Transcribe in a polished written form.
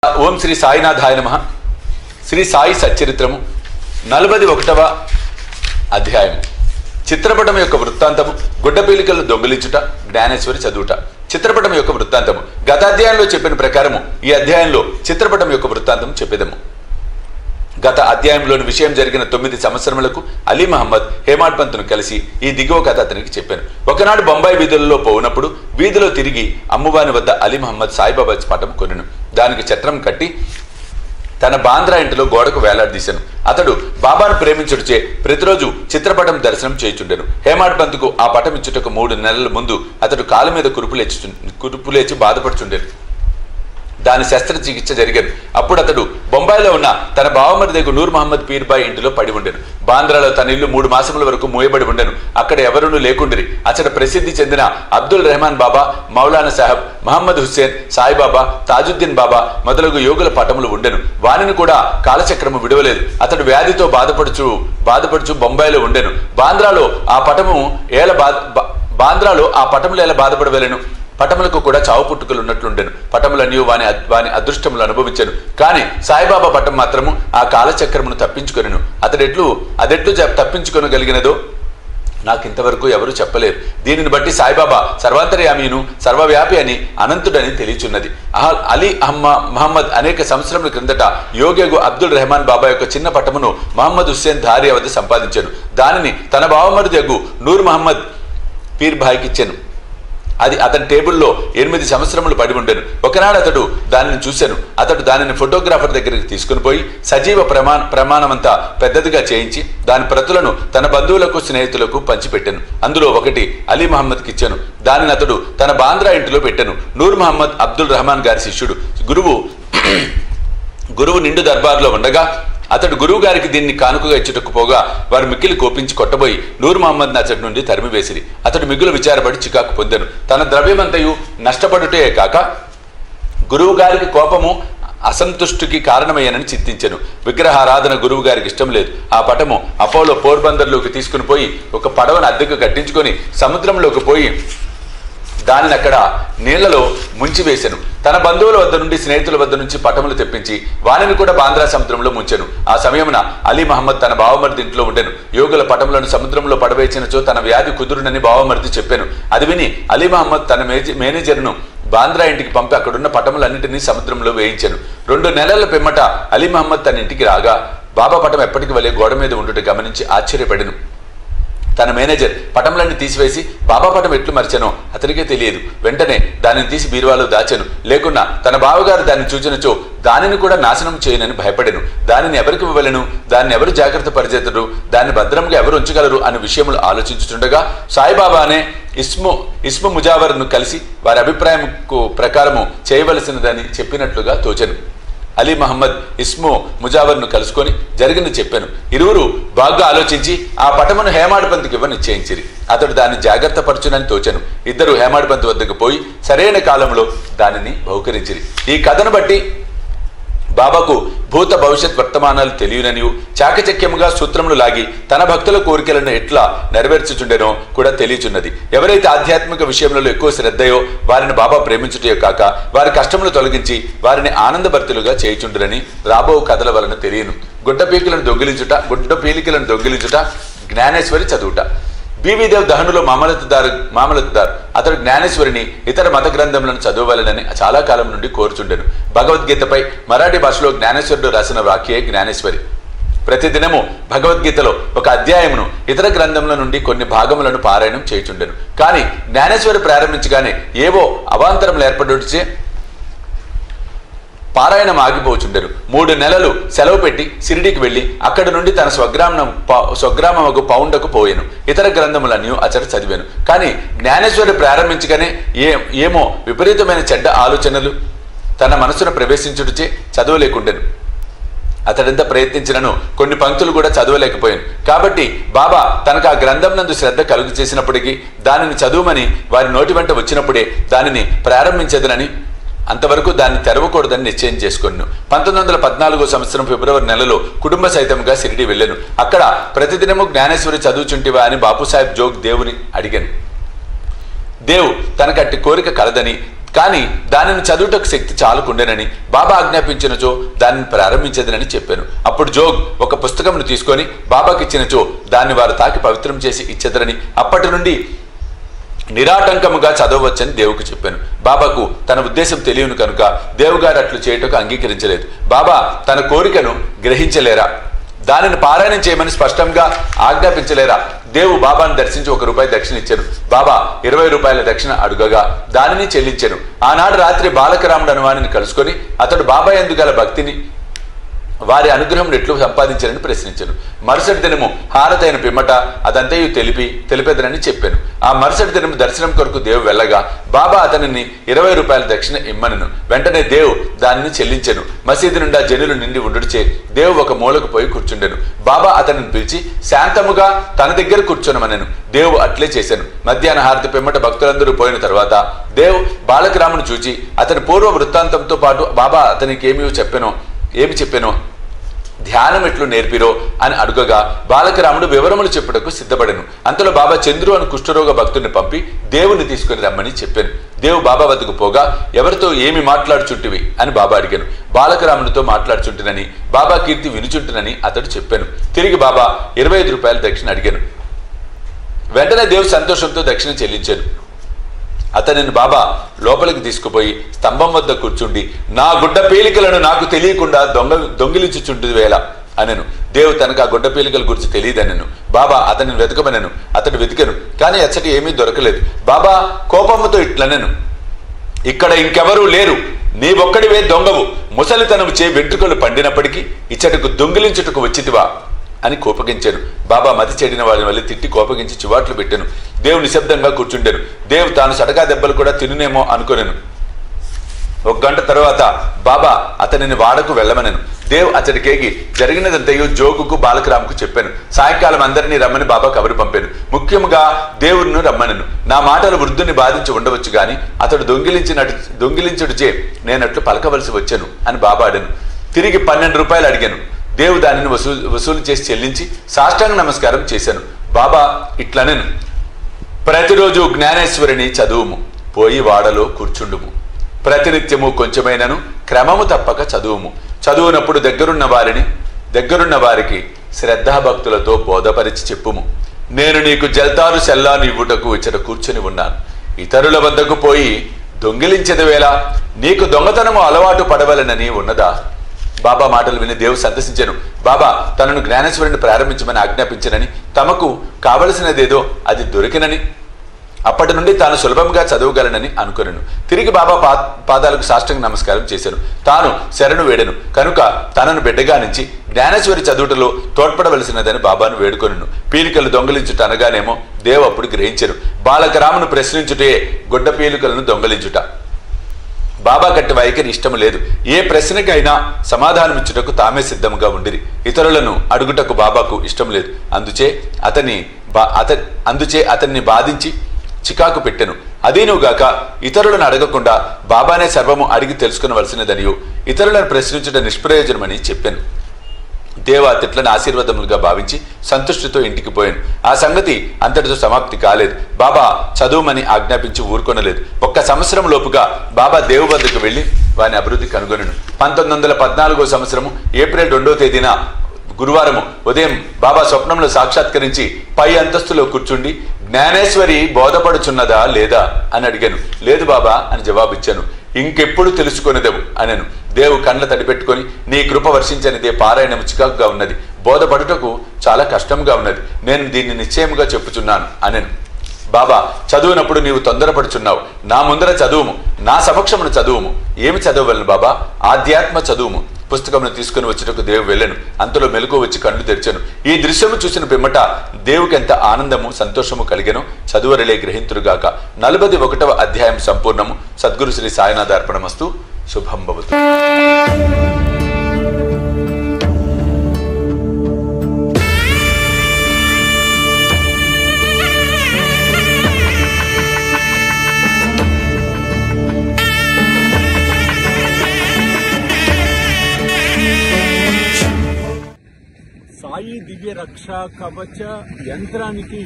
ఓం శ్రీ సాయినాథాయ నమః. శ్రీ సాయి సచ్చరిత్రము 41వ అధ్యాయం. చిత్రపటం యొక్క వృత్తాంతము. గుడ్డపీలికలను దొంగిలించుట, జ్ఞానేశ్వరి చదువుట. చిత్రపటం యొక్క వృత్తాంతము. గత అధ్యాయంలో చెప్పిన ప్రకారము ఈ అధ్యాయంలో చిత్రపటం యొక్క వృత్తాంతం చెప్పేదము. గత అధ్యాయంలోని విషయం జరిగిన 9 సంవత్సరములకు అలీ మహమ్మద్ హేమాడ్ పంత్ను కలిసి ఈ దిగువ కథ అతనికి చెప్పాను. ఒకనాడు బొంబాయి వీధులలో పోయినప్పుడు వీధిలో తిరిగి అమ్మువాని వద్ద అలీ మహమ్మద్ సాయిబాబా పటం కొనెను. దానికి చట్రం కట్టి తన బాంద్రా ఇంటిలో గోడకు వేలాడదీశాను. అతడు బాబాను ప్రేమించుడిచే ప్రతిరోజు చిత్రపటం దర్శనం చేయుచుండెను. హేమాడ్ పంత్కు ఆ పటం ఇచ్చుటకు 3 నెలల ముందు అతడు కాలు మీద కురుపులేచి బాధపడుచుండెను. దాని శస్త్రచికిత్స జరిగాను. అప్పుడు అతడు బొంబాయిలో ఉన్న తన బావమరిదకు నూర్ మహమ్మద్ పీర్బాయి ఇంటిలో పడి ఉండెను. బాంద్రాలో తన ఇల్లు 3 మాసముల వరకు మూయబడి ఉండెను. అక్కడ ఎవరునూ లేకుండిరి. అతడు ప్రసిద్ధి చెందిన అబ్దుల్ రెహమాన్ బాబా, మౌలానా సాహెబ్, మహమ్మద్ హుస్సేన్, సాయిబాబా, తాజుద్దీన్ బాబా మొదలగు యోగుల పటములు ఉండెను. వానిని కూడా కాలచక్రము విడవలేదు. అతడు వ్యాధితో బాధపడుచు బొంబాయిలో ఉండెను. బాంద్రాలో ఆ పటములు ఎలా బాధపడవలేను. పటములకు కూడా చావు పుట్టుకలు ఉన్నట్లుండెను. పటములన్నీ వాని అదృష్టములు అనుభవించెను. కానీ సాయిబాబా పటం మాత్రము ఆ కాలచక్రమును తప్పించుకొనెను. అదెట్లు తప్పించుకొనగలిగినదో నాకింతవరకు ఎవరూ చెప్పలేరు. దీనిని బట్టి సాయిబాబా సర్వాంతర్యామీను, సర్వవ్యాపి అని, అనంతుడని తెలియచున్నది. అలీ మహమ్మద్ అనేక సంవత్సరముల క్రిందట యోగేగు అబ్దుల్ రెహమాన్ బాబా యొక్క చిన్న పటమును మహమ్మద్ హుస్సేన్ ధారియా వద్ద సంపాదించాను. దానిని తన బావమరిదగు నూర్ మహమ్మద్ పీర్బాయికి ఇచ్చాను. అది అతని టేబుల్లో 8 సంవత్సరములు పడి ఉండెను. ఒకనాడు అతడు దానిని చూశాను. అతడు దానిని ఫోటోగ్రాఫర్ దగ్గరికి తీసుకుని పోయి సజీవ ప్రమాణమంతా పెద్దదిగా చేయించి దాని ప్రతులను తన బంధువులకు, స్నేహితులకు పంచిపెట్టాను. అందులో ఒకటి అలీ మహమ్మద్కి ఇచ్చాను. దానిని అతడు తన బాంద్రా ఇంటిలో పెట్టాను. నూర్ మహమ్మద్ అబ్దుల్ రెహమాన్ గారి శిష్యుడు. గురువు నిండు దర్బార్లో ఉండగా అతడు గురువు గారికి దీన్ని కానుకగా ఇచ్చుటకు పోగా వారు మిక్కిలి కోపించి కొట్టబోయి నూర్ మహమ్మద్ని అతడి నుండి తరిమివేసిరి. అతడు మిగులు విచారపడి చికాకు పొందాను. తన ద్రవ్యమంతయు నష్టపడుటే కాక గురువు గారికి కోపము, అసంతుష్టికి కారణమయ్యానని చింతించాను. విగ్రహారాధన గురువు గారికి ఇష్టం లేదు. ఆ పటము అపోలో పోర్బందర్లోకి తీసుకుని పోయి ఒక పడవను అద్దెకు కట్టించుకొని సముద్రంలోకి పోయి దానిని అక్కడ నీళ్లలో ముంచివేశాను. తన బంధువుల వద్ద నుండి, స్నేహితుల వద్ద నుంచి పటములు తెప్పించి వానిని కూడా బాంద్రా సముద్రంలో ముంచెను. ఆ సమయమున అలీ మహమ్మద్ తన బావమరిది ఇంట్లో ఉండెను. యోగుల పటములను సముద్రంలో పడవేసినచో తన వ్యాధి కుదురునని బావమరిది చెప్పాను. అది విని అలీ మహమ్మద్ తన మేనేజర్ను బాంద్రా ఇంటికి పంపి అక్కడున్న పటములన్నింటినీ సముద్రంలో వేయించాను. 2 నెలల పిమ్మట అలీ మహమ్మద్ తన ఇంటికి రాగా బాబా పటం ఎప్పటికి వలె గోడ మీద ఉండుట గమనించి ఆశ్చర్యపడెను. తన మేనేజర్ పటములన్నీ తీసివేసి బాబా పటం ఎట్లు మరిచానో అతనికే తెలియదు. వెంటనే దానిని తీసి బీరువాలో దాచెను. లేకున్నా తన బావగారు దాన్ని చూచినచో దానిని కూడా నాశనం చేయనని భయపడెను. దానిని ఎవరికి ఇవ్వలేను, దాన్ని ఎవరు జాగ్రత్త పరిచేతరు, దాన్ని భద్రంగా ఎవరు ఉంచగలరు అనే విషయములు ఆలోచించుతుండగా సాయిబాబానే ఇస్ము ముజావర్ను కలిసి వారి అభిప్రాయం ప్రకారము చేయవలసినదని చెప్పినట్లుగా తోచెను. అలీ మహమ్మద్ ఇస్ము ముజావర్ను కలుసుకొని జరిగింది చెప్పాను. ఇరువురు బాగా ఆలోచించి ఆ పటమును హేమాడ్ పంత్కి ఇవ్వ నిశ్చయించిరి. అతడు దాన్ని జాగ్రత్త పరచునని తోచెను. ఇద్దరు హేమాడ్ పంత్ వద్దకు పోయి సరైన కాలంలో దానిని బహుకరించిరి. ఈ కథను బట్టి బాబాకు భూత భవిష్యత్ వర్తమానాలు తెలియననియు చాకచక్యముగా సూత్రములు లాగి తన భక్తుల కోరికలను ఎట్లా నెరవేర్చుచుండెనో కూడా తెలియచున్నది. ఎవరైతే ఆధ్యాత్మిక విషయములలో ఎక్కువ శ్రద్ధయో వారిని బాబా ప్రేమించుటే కాక వారి కష్టములు తొలగించి వారిని ఆనందభర్తులుగా చేయుచుండునని రాబో కథల వలన తెలియను. గుడ్డపీలికలను దొంగిలించుట, జ్ఞానేశ్వరి చదువుట. బీవీదేవ్ దహనులో మామలతుదార్ అతడు జ్ఞానేశ్వరిని ఇతర మత గ్రంథములను చదవవలనని చాలా కాలం నుండి కోరుచుండెను. భగవద్గీతపై మరాఠీ భాషలో జ్ఞానేశ్వరుడు రాసిన వాక్యే జ్ఞానేశ్వరి. ప్రతిదినము భగవద్గీతలో ఒక అధ్యాయమును ఇతర గ్రంథముల నుండి కొన్ని భాగములను పారాయణం చేయుచుండెను. కానీ జ్ఞానేశ్వరి ప్రారంభించగానే ఏవో అవాంతరములు ఏర్పడుచే పారాయణం ఆగిపోచుండెను. 3 నెలలు సెలవు పెట్టి షిరిడీకి వెళ్లి అక్కడి నుండి తన స్వగ్రామకు పౌండకు పోయాను. ఇతర గ్రంథములన్నీ అతడు చదివాను. కానీ జ్ఞానేశ్వరి ప్రారంభించగానే ఏమో విపరీతమైన చెడ్డ ఆలోచనలు తన మనసును ప్రవేశించుటచే చదవలేకుండెను. అతడెంత ప్రయత్నించినను కొన్ని పంక్తులు కూడా చదవలేకపోయాను. కాబట్టి బాబా తనకు ఆ గ్రంథం నందు శ్రద్ధ కలుగు చేసినప్పటికీ దానిని చదువుమని వారి నోటి వెంట వచ్చినప్పుడే దానిని ప్రారంభించదనని, అంతవరకు దాన్ని తెరవకూడదని నిశ్చయం చేసుకున్నాను. 1914 సంవత్సరం ఫిబ్రవరి నెలలో కుటుంబ సైతంగా షిరిడీ వెళ్ళాను. అక్కడ ప్రతిదినము జ్ఞానేశ్వరి చదువుచుంటివా అని బాపుసాహెబ్ జోగ్ దేవుని అడిగాను. దేవ్ తనకట్టి కోరిక కలదని కానీ దానిని చదువుటకు శక్తి చాలుకుండేనని బాబా ఆజ్ఞాపించినచో దానిని ప్రారంభించదనని చెప్పాను. అప్పుడు జోగ్ ఒక పుస్తకంను తీసుకొని బాబాకి ఇచ్చినచో దాన్ని వారు తాకి పవిత్రం చేసి ఇచ్చేదరని, అప్పటి నుండి నిరాటంకముగా చదవవచ్చని దేవుకు చెప్పాను. బాబాకు తన ఉద్దేశం తెలియను కనుక దేవుగారు అట్లు చేయుటకు అంగీకరించలేదు. బాబా తన కోరికను గ్రహించలేరా? దానిని పారాయణం చేయమని స్పష్టంగా ఆజ్ఞాపించలేరా? దేవు బాబాను దర్శించి ₹1 దక్షిణ ఇచ్చాను. బాబా ₹20 దక్షిణ అడుగగా దానిని చెల్లించాను. ఆనాడు రాత్రి బాలకరాముడు అనువానిని కలుసుకొని అతడు బాబా యందు గల భక్తిని వారి అనుగ్రహం ఎట్లు సంపాదించారని ప్రశ్నించాను. మరుసటి దినము హారతైన పిమ్మట అదంతయు తెలిపేదనని చెప్పాను. ఆ మరుసటి దినము దర్శనం కొరకు దేవు వెళ్ళగా బాబా అతనిని ₹20 దక్షిణ ఇమ్మనను. వెంటనే దేవు దానిని చెల్లించెను. మసీదు నుండా జనులు నిండి ఉండుడిచే దేవు ఒక మూలకు పోయి కూర్చుండెను. బాబా అతనిని పిలిచి శాంతముగా తన దగ్గర కూర్చొనమనెను. దేవు అట్లే చేశాను. మధ్యాహ్న హారతి పిమ్మట భక్తులందరూ పోయిన తర్వాత దేవు బాలకరామును చూచి అతని పూర్వ వృత్తాంతంతో పాటు బాబా అతనికి ఏమి చెప్పానో ధ్యానం ఎట్లు నేర్పిరో అని అడుగగా బాలకరాముడు వివరములు చెప్పుటకు సిద్ధపడెను. అంతలో బాబా చంద్రు అని కుష్ఠరోగ భక్తుడిని పంపి దేవుని తీసుకుని రమ్మని చెప్పాను. దేవు బాబా వద్దకు పోగా ఎవరితో ఏమి మాట్లాడుచుంటివి అని బాబా అడిగాను. బాలకరాముడితో మాట్లాడుచుంటునని, బాబా కీర్తి వినుచుంటునని అతడు చెప్పాను. తిరిగి బాబా ₹25 దక్షిణ అడిగాను. వెంటనే దేవు సంతోషంతో దక్షిణ చెల్లించాను. అతనిని బాబా లోపలికి తీసుకుపోయి స్తంభం వద్ద కూర్చుండి నా గుడ్డ పీలికలను నాకు తెలియకుండా దొంగిలించుచుంటు వేళ అనెను. దేవు తనకు ఆ గుడ్డ పీలికల గురించి తెలియదనెను. బాబా అతనిని వెతకమనెను. అతడు వెతికెను, కానీ అచ్చటి ఏమీ దొరకలేదు. బాబా కోపముతో ఇట్లనెను, ఇక్కడ ఇంకెవరూ లేరు, నీవొక్కడివే దొంగవు. ముసలితనము చే వెంట్రుకలు పండినప్పటికీ ఇచ్చటకు దొంగిలించుటకు వచ్చితివా అని కోపగించాను. బాబా మతి చెడిన వాళ్ళని వల్ల తిట్టి కోపగించి చివాట్లు పెట్టాను. దేవు నిశ్శబ్దంగా కూర్చుండాను. దేవు తాను సటకా దెబ్బలు కూడా తినునేమో అనుకోనేను. 1 గంట తర్వాత బాబా అతనిని వాడకు వెళ్ళమనెను. దేవ్ అతడికేగి జరిగినదంతయు జోగుకు బాలకరాముకు చెప్పాను. సాయంకాలం అందరినీ రమ్మని బాబా కబురు పంపాను. ముఖ్యంగా దేవుడిని రమ్మనెను. నా మాటలు వృద్ధుని బాధించి ఉండవచ్చు గాని అతడు దొంగిలించుడిచే నేనట్లు పలకవలసి వచ్చాను అని బాబా అడాను. తిరిగి ₹12 అడిగాను. దేవు దానిని వసూలు చేసి చెల్లించి సాష్టాంగ నమస్కారం చేశాను. బాబా ఇట్లనెను, ప్రతిరోజు జ్ఞానేశ్వరిని చదువుము, పోయి వాడలో కూర్చుండుము. ప్రతినిత్యము కొంచెమైనను క్రమము తప్పక చదువుము. చదువునప్పుడు దగ్గరున్న వారికి శ్రద్ధాభక్తులతో బోధపరిచి చెప్పుము. నేను నీకు జల్తారు సెల్లాను ఇవ్వుటకు ఇచ్చట కూర్చుని ఉన్నాను. ఇతరుల వద్దకు పోయి దొంగిలించెదవేలా? నీకు దొంగతనము అలవాటు పడవలనని ఉన్నదా? బాబా మాటలు విని దేవు సంతసించాను. బాబా తనను జ్ఞానేశ్వరుని ప్రారంభించమని ఆజ్ఞాపించనని, తమకు కావలసినదేదో అది దొరికినని, అప్పటి నుండి తాను సులభంగా చదవగలనని అనుకున్నాను. తిరిగి బాబా పాదాలకు సాష్టాంగ నమస్కారం చేశాను. తాను శరణు వేడెను కనుక తనను బిడ్డగా నుంచి జ్ఞానేశ్వరి చదువుటలో తోడ్పడవలసినదని బాబాను వేడుకొనెను. పీలికలు దొంగిలించుట అనగానేమో దేవు అప్పుడు గ్రహించెను. బాలకరామును ప్రశ్నించుటే గుడ్డ పీలికలను దొంగిలించుట. బాబా కట్టి వైఖరి ఇష్టము లేదు. ఏ ప్రశ్నకైనా సమాధానమిచ్చుటకు తామే సిద్ధంగా ఉండిరి. ఇతరులను అడుగుటకు బాబాకు ఇష్టం లేదు. అందుచే అతన్ని బాధించి చికాకు పెట్టెను. అదీనుగాక ఇతరులను అడగకుండా బాబానే సర్వము అడిగి తెలుసుకునవలసినదనియు ఇతరులను ప్రశ్నించుట నిష్ప్రయోజనమని చెప్పాను. దేవ తిట్లను ఆశీర్వాదములుగా భావించి సంతుష్టితో ఇంటికి పోయాను. ఆ సంగతి అంతటితో సమాప్తి కాలేదు. బాబా చదువుమని ఆజ్ఞాపించి ఊరుకొనలేదు. 1 సంవత్సరం లోపుగా బాబా దేవు వద్దకు వెళ్లి వారిని అభివృద్ధి కనుగొనెను. 1914వ సంవత్సరము ఏప్రిల్ 2వ తేదీన గురువారము ఉదయం బాబా స్వప్నంలో సాక్షాత్కరించి పై అంతస్తులో కూర్చుండి జ్ఞానేశ్వరి బోధపడుచున్నదా లేదా అని అడిగాను. లేదు బాబా అని జవాబిచ్చాను. ఇంకెప్పుడు తెలుసుకొనిదెవు అనెను. దేవు కండ్ల తడిపెట్టుకొని నీ కృప వర్షించనిదే పారాయణము చికాకుగా ఉన్నది, బోధపడుటకు చాలా కష్టంగా ఉన్నది, నేను దీన్ని నిశ్చయముగా చెప్పుచున్నాను అనెను. బాబా చదువునప్పుడు నీవు తొందరపడుచున్నావు, నా ముందర చదువుము, నా సమక్షమును చదువుము. ఏమి చదవలను బాబా? ఆధ్యాత్మ చదువుము. పుస్తకమును తీసుకుని వచ్చుటకు దేవు వెళ్ళను. అంతలో మెలకు వచ్చి కళ్ళు తెరిచాను. ఈ దృశ్యము చూసిన పిమ్మట దేవుకి ఎంత ఆనందము సంతోషము కలిగెను చదువరలే గ్రహింతురుగాక. 41వ అధ్యాయం సంపూర్ణము. సద్గురు శ్రీ సాయినాథ అర్పణమస్తు. శుభం భవతు. సాయి దివ్య రక్షా కవచ యంత్రానికి